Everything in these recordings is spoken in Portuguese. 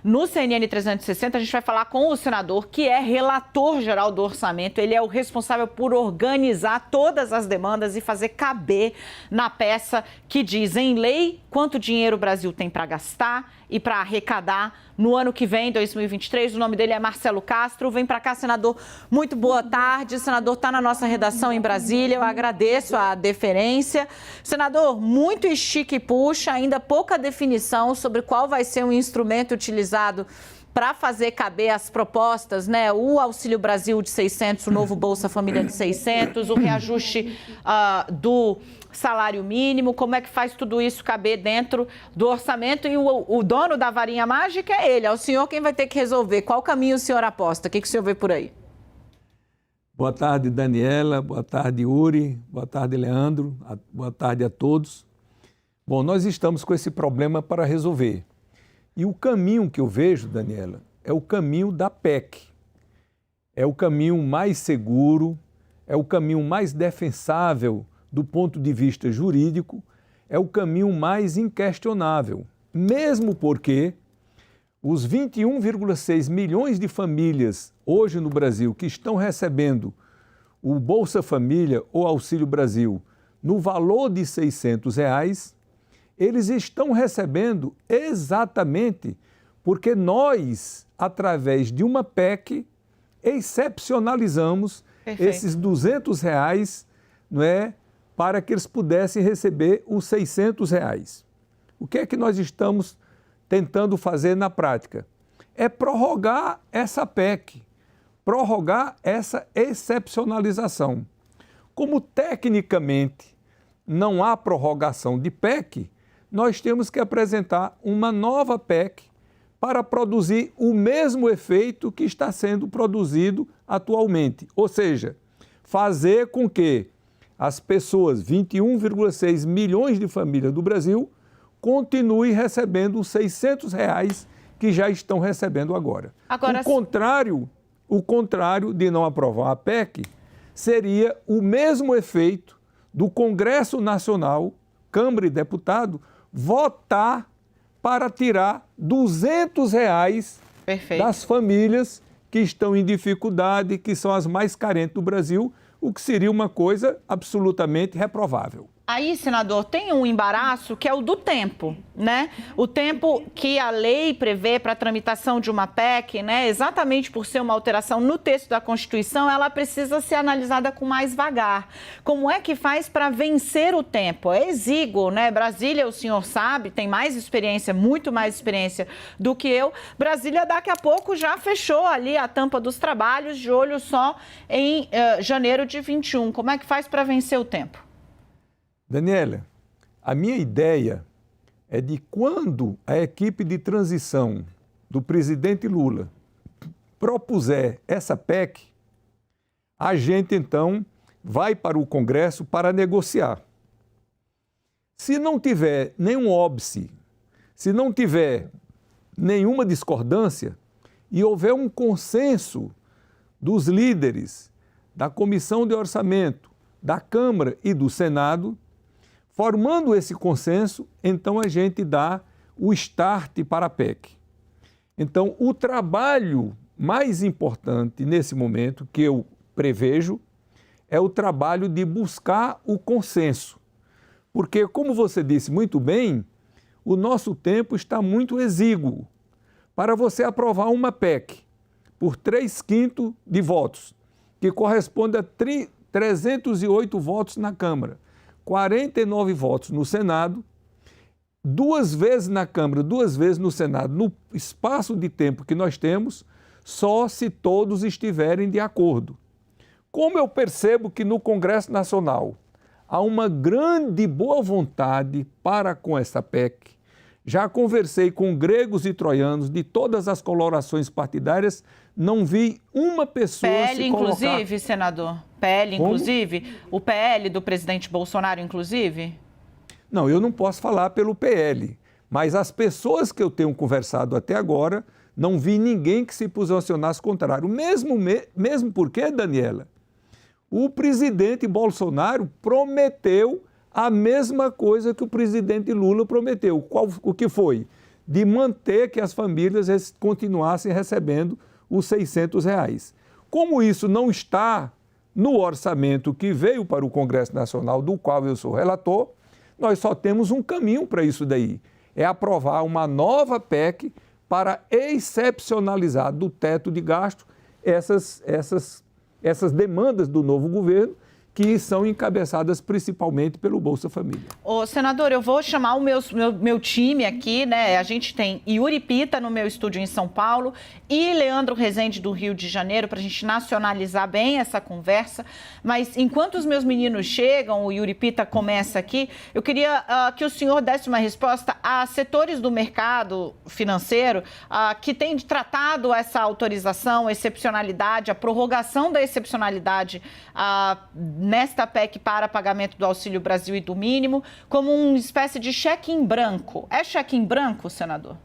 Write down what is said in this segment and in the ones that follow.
no CNN 360, a gente vai falar com o senador, que é relator geral do orçamento. Ele é o responsável por organizar todas as demandas e fazer caber na peça que diz em lei quanto dinheiro o Brasil tem para gastar e para arrecadar no ano que vem, 2023. O nome dele é Marcelo Castro. Vem para cá, senador. Muito boa tarde. O senador está na nossa redação em Brasília. Eu agradeço a deferência. Senador, muito estica e puxa, ainda pouca definição sobre qual vai ser o instrumento utilizado para fazer caber as propostas, né? O Auxílio Brasil de 600, o novo Bolsa Família de 600, o reajuste do salário mínimo, como é que faz tudo isso caber dentro do orçamento? E o dono da varinha mágica é ele, é o senhor quem vai ter que resolver. Qual caminho o senhor aposta? O que o senhor vê por aí? Boa tarde, Daniela. Boa tarde, Yuri. Boa tarde, Leandro. Boa tarde a todos. Bom, nós estamos com esse problema para resolver. E o caminho que eu vejo, Daniela, é o caminho da PEC. É o caminho mais seguro, é o caminho mais defensável do ponto de vista jurídico, é o caminho mais inquestionável. Mesmo porque os 21,6 milhões de famílias hoje no Brasil que estão recebendo o Bolsa Família ou Auxílio Brasil no valor de R$600, eles estão recebendo exatamente porque nós, através de uma PEC, excepcionalizamos esses R$200, não é, para que eles pudessem receber os R$600. O que é que nós estamos tentando fazer na prática? É prorrogar essa PEC, prorrogar essa excepcionalização. Como tecnicamente não há prorrogação de PEC, nós temos que apresentar uma nova PEC para produzir o mesmo efeito que está sendo produzido atualmente. Ou seja, fazer com que as pessoas, 21,6 milhões de famílias do Brasil, continuem recebendo os R$600 que já estão recebendo agora. O contrário de não aprovar a PEC seria o mesmo efeito do Congresso Nacional, Câmara e Deputado, votar para tirar R$200 das famílias que estão em dificuldade, que são as mais carentes do Brasil, o que seria uma coisa absolutamente reprovável. Aí, senador, tem um embaraço que é o do tempo, né? O tempo que a lei prevê para a tramitação de uma PEC, né? Exatamente por ser uma alteração no texto da Constituição, ela precisa ser analisada com mais vagar. Como é que faz para vencer o tempo? É exíguo, né? Brasília, o senhor sabe, tem mais experiência, muito mais experiência do que eu. Brasília, daqui a pouco, já fechou ali a tampa dos trabalhos, de olho só em janeiro de 21. Como é que faz para vencer o tempo? Daniela, a minha ideia é de quando a equipe de transição do presidente Lula propuser essa PEC, a gente então vai para o Congresso para negociar. Se não tiver nenhum óbice, se não tiver nenhuma discordância e houver um consenso dos líderes da Comissão de Orçamento, da Câmara e do Senado, formando esse consenso, então a gente dá o start para a PEC. Então, o trabalho mais importante nesse momento, que eu prevejo, é o trabalho de buscar o consenso. Porque, como você disse muito bem, o nosso tempo está muito exíguo para você aprovar uma PEC por 3/5 de votos, que corresponde a 308 votos na Câmara. 49 votos no Senado, 2 vezes na Câmara, 2 vezes no Senado, no espaço de tempo que nós temos, só se todos estiverem de acordo. Como eu percebo que no Congresso Nacional há uma grande boa vontade para com essa PEC, já conversei com gregos e troianos de todas as colorações partidárias, não vi uma pessoa PL, se colocar... inclusive, senador? PL, inclusive? O PL do presidente Bolsonaro, inclusive? Não, eu não posso falar pelo PL, mas as pessoas que eu tenho conversado até agora, não vi ninguém que se posicionasse contrário. Mesmo porque, Daniela, o presidente Bolsonaro prometeu a mesma coisa que o presidente Lula prometeu. O que foi? de manter que as famílias continuassem recebendo os R$600. Como isso não está no orçamento que veio para o Congresso Nacional, do qual eu sou relator, nós só temos um caminho para isso daí. É aprovar uma nova PEC para excepcionalizar do teto de gasto essas demandas do novo governo, que são encabeçadas principalmente pelo Bolsa Família. Ô, senador, eu vou chamar o meu time aqui, né? A gente tem Yuri Pita no meu estúdio em São Paulo e Leandro Rezende do Rio de Janeiro, para a gente nacionalizar bem essa conversa. Mas enquanto os meus meninos chegam, o Yuri Pita começa aqui, eu queria que o senhor desse uma resposta a setores do mercado financeiro que têm tratado essa autorização, excepcionalidade, a prorrogação da excepcionalidade nesta PEC para pagamento do Auxílio Brasil e do mínimo, como uma espécie de cheque em branco. É cheque em branco, senador?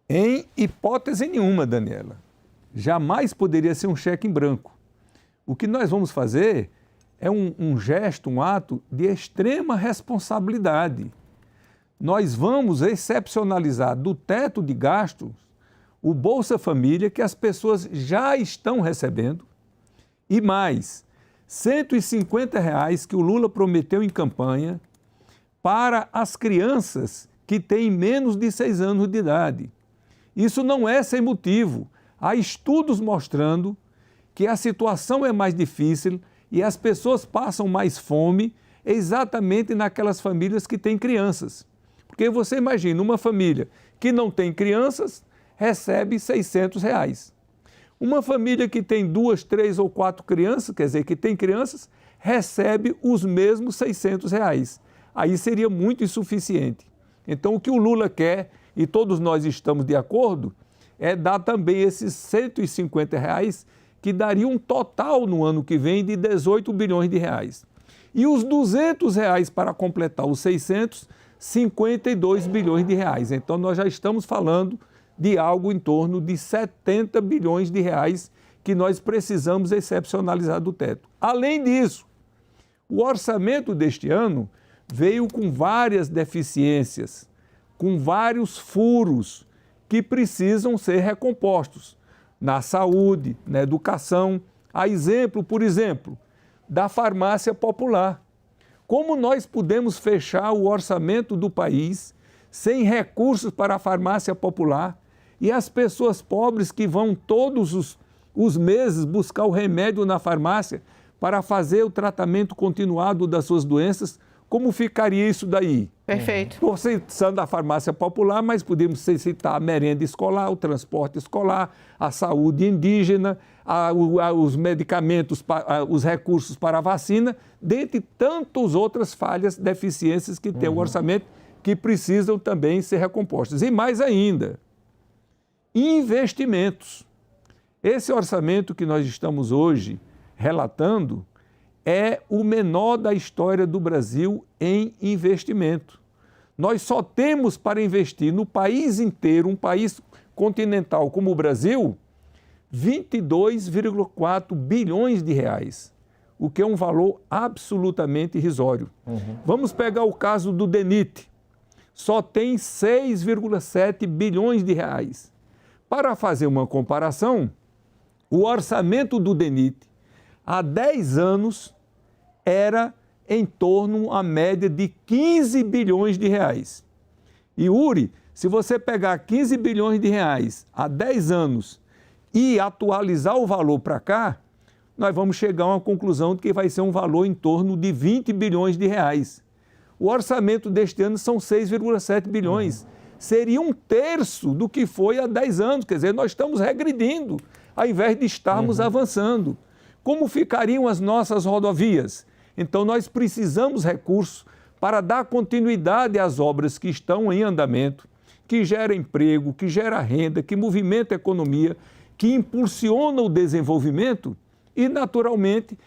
Em hipótese nenhuma, Daniela. Jamais poderia ser um cheque em branco. O que nós vamos fazer é um gesto, um ato de extrema responsabilidade. Nós vamos excepcionalizar do teto de gastos o Bolsa Família, que as pessoas já estão recebendo, e mais R$150 que o Lula prometeu em campanha para as crianças que têm menos de 6 anos de idade. Isso não é sem motivo. Há estudos mostrando que a situação é mais difícil e as pessoas passam mais fome exatamente naquelas famílias que têm crianças. Porque você imagina, uma família que não tem crianças recebe R$600. Uma família que tem 2, 3 ou 4 crianças, quer dizer, que tem crianças, recebe os mesmos R$600. Aí seria muito insuficiente. Então, o que o Lula quer, e todos nós estamos de acordo, é dar também esses R$150, que daria um total no ano que vem de 18 bilhões de reais. E os R$200 para completar os 600, 52 bilhões de reais. Então, nós já estamos falando de algo em torno de 70 bilhões de reais que nós precisamos excepcionalizar do teto. Além disso, o orçamento deste ano veio com várias deficiências, com vários furos que precisam ser recompostos na saúde, na educação. A exemplo, por exemplo, da farmácia popular. Como nós podemos fechar o orçamento do país sem recursos para a farmácia popular? E as pessoas pobres que vão todos os meses buscar o remédio na farmácia para fazer o tratamento continuado das suas doenças, como ficaria isso daí? Perfeito. Você citando a farmácia popular, mas podemos citar a merenda escolar, o transporte escolar, a saúde indígena, os medicamentos, os recursos para a vacina, dentre tantas outras falhas, deficiências que tem o orçamento, que precisam também ser recompostas. E mais ainda, investimentos. Esse orçamento que nós estamos hoje relatando é o menor da história do Brasil em investimento. Nós só temos para investir no país inteiro, um país continental como o Brasil, 22,4 bilhões de reais, o que é um valor absolutamente irrisório. Vamos pegar o caso do DENIT, só tem 6,7 bilhões de reais. Para fazer uma comparação, o orçamento do DENIT há 10 anos era em torno a média de 15 bilhões de reais. E Yuri, se você pegar 15 bilhões de reais há 10 anos e atualizar o valor para cá, nós vamos chegar a uma conclusão de que vai ser um valor em torno de 20 bilhões de reais. O orçamento deste ano são 6,7 bilhões. Seria 1/3 do que foi há 10 anos. Quer dizer, nós estamos regredindo, ao invés de estarmos avançando. Como ficariam as nossas rodovias? Então, nós precisamos de recursos para dar continuidade às obras que estão em andamento, que geram emprego, que geram renda, que movimentam a economia, que impulsionam o desenvolvimento e, naturalmente,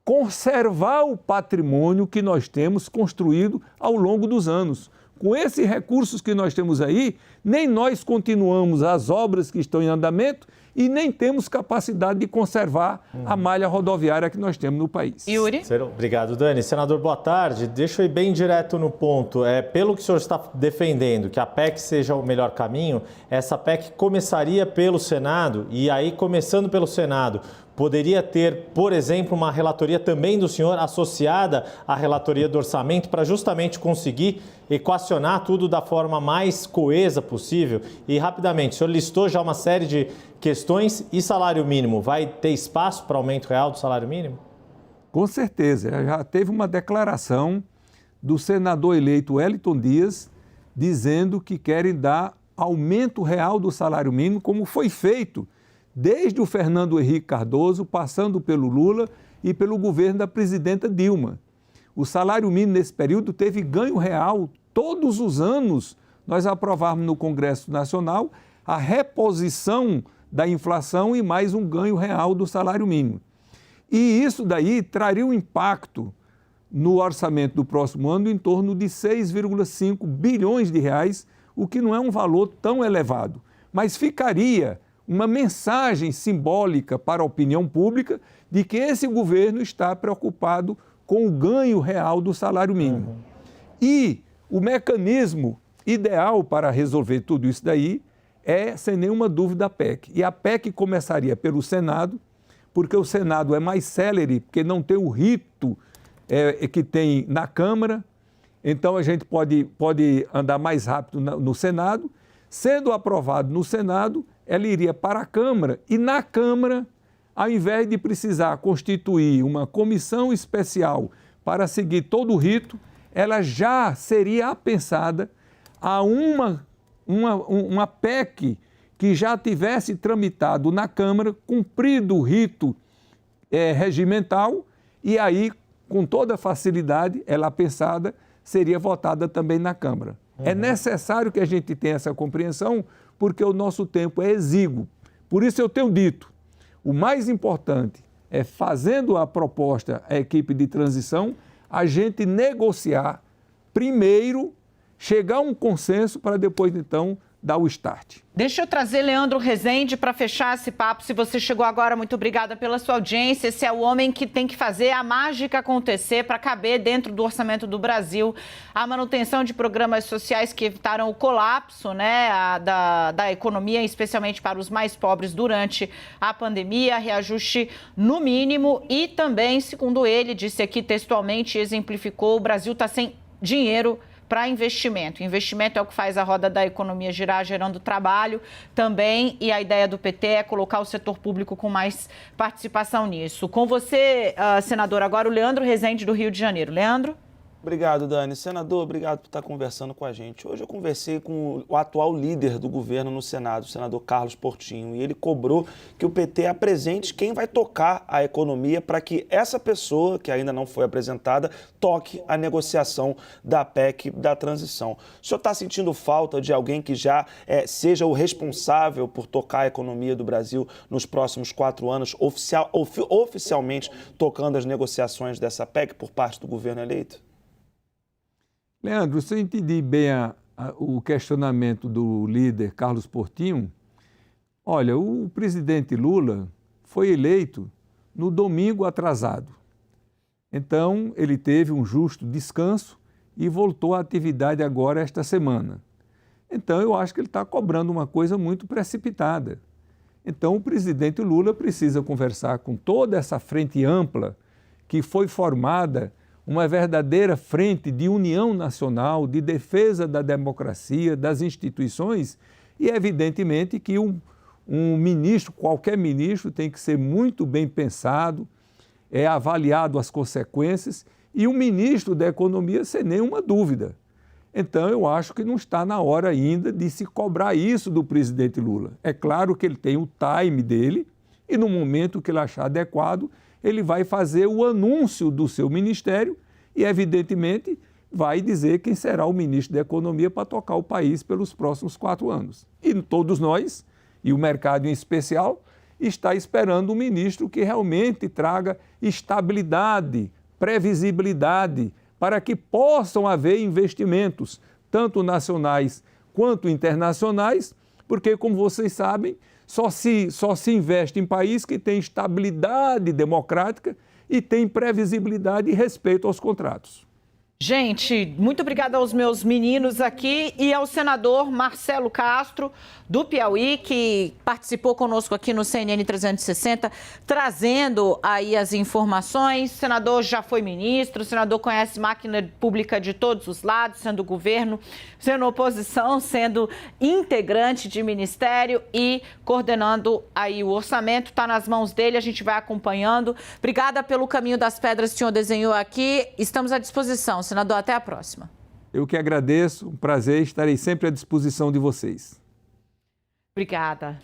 conservar o patrimônio que nós temos construído ao longo dos anos. Com esses recursos que nós temos aí, nem nós continuamos as obras que estão em andamento e nem temos capacidade de conservar a malha rodoviária que nós temos no país. Yuri? Obrigado, Dani. Senador, boa tarde. Deixa eu ir bem direto no ponto. Pelo que o senhor está defendendo, que a PEC seja o melhor caminho, essa PEC começaria pelo Senado e aí, começando pelo Senado, poderia ter, por exemplo, uma relatoria também do senhor associada à relatoria do orçamento para justamente conseguir equacionar tudo da forma mais coesa possível. E rapidamente, o senhor listou já uma série de questões e salário mínimo. Vai ter espaço para aumento real do salário mínimo? Com certeza. Já teve uma declaração do senador eleito Wellington Dias dizendo que querem dar aumento real do salário mínimo, como foi feito desde o Fernando Henrique Cardoso, passando pelo Lula e pelo governo da presidenta Dilma. O salário mínimo nesse período teve ganho real. Todos os anos nós aprovávamos no Congresso Nacional a reposição da inflação e mais um ganho real do salário mínimo. E isso daí traria um impacto no orçamento do próximo ano em torno de 6,5 bilhões de reais, o que não é um valor tão elevado, mas ficaria uma mensagem simbólica para a opinião pública de que esse governo está preocupado com o ganho real do salário mínimo. E o mecanismo ideal para resolver tudo isso daí é, sem nenhuma dúvida, a PEC. E a PEC começaria pelo Senado, porque o Senado é mais célere, porque não tem o rito que tem na Câmara, então a gente pode andar mais rápido no Senado. Sendo aprovado no Senado, ela iria para a Câmara e na Câmara, ao invés de precisar constituir uma comissão especial para seguir todo o rito, ela já seria apensada a uma PEC que já tivesse tramitado na Câmara, cumprido o rito regimental e aí, com toda facilidade, ela apensada, seria votada também na Câmara. É necessário que a gente tenha essa compreensão, porque o nosso tempo é exíguo. Por isso eu tenho dito, o mais importante é, fazendo a proposta à equipe de transição, a gente negociar primeiro, chegar a um consenso para depois, então, dar o start. Deixa eu trazer Leandro Rezende para fechar esse papo. Se você chegou agora, muito obrigada pela sua audiência. Esse é o homem que tem que fazer a mágica acontecer para caber dentro do orçamento do Brasil a manutenção de programas sociais que evitaram o colapso, né, da economia, especialmente para os mais pobres durante a pandemia, reajuste no mínimo e também, segundo ele, disse aqui textualmente, exemplificou, o Brasil está sem dinheiro para investimento. Investimento é o que faz a roda da economia girar, gerando trabalho também, e a ideia do PT é colocar o setor público com mais participação nisso. Com você, senador, agora o Leandro Rezende, do Rio de Janeiro. Leandro? Obrigado, Dani. Senador, obrigado por estar conversando com a gente. Hoje eu conversei com o atual líder do governo no Senado, o senador Carlos Portinho, e ele cobrou que o PT apresente quem vai tocar a economia para que essa pessoa, que ainda não foi apresentada, toque a negociação da PEC da transição. O senhor está sentindo falta de alguém que já seja o responsável por tocar a economia do Brasil nos próximos 4 anos, oficialmente tocando as negociações dessa PEC por parte do governo eleito? Leandro, se eu entendi bem o questionamento do líder Carlos Portinho, olha, o presidente Lula foi eleito no domingo atrasado. Então, ele teve um justo descanso e voltou à atividade agora esta semana. Então, eu acho que ele está cobrando uma coisa muito precipitada. Então, o presidente Lula precisa conversar com toda essa frente ampla que foi formada, uma verdadeira frente de união nacional, de defesa da democracia, das instituições, e evidentemente que um ministro, qualquer ministro, tem que ser muito bem pensado, avaliado as consequências, e o ministro da Economia, sem nenhuma dúvida. Então, eu acho que não está na hora ainda de se cobrar isso do presidente Lula. É claro que ele tem o time dele, e no momento que ele achar adequado, ele vai fazer o anúncio do seu ministério e, evidentemente, vai dizer quem será o ministro da Economia para tocar o país pelos próximos 4 anos. E todos nós, e o mercado em especial, está esperando um ministro que realmente traga estabilidade, previsibilidade, para que possam haver investimentos, tanto nacionais quanto internacionais, porque, como vocês sabem, só se investe em país que tem estabilidade democrática e tem previsibilidade e respeito aos contratos. Gente, muito obrigada aos meus meninos aqui e ao senador Marcelo Castro, do Piauí, que participou conosco aqui no CNN 360, trazendo aí as informações. O senador já foi ministro, o senador conhece máquina pública de todos os lados, sendo governo, sendo oposição, sendo integrante de ministério e coordenando aí o orçamento. Está nas mãos dele, a gente vai acompanhando. Obrigada pelo caminho das pedras que o senhor desenhou aqui. Estamos à disposição. Senador, até a próxima. Eu que agradeço, um prazer, estarei sempre à disposição de vocês. Obrigada.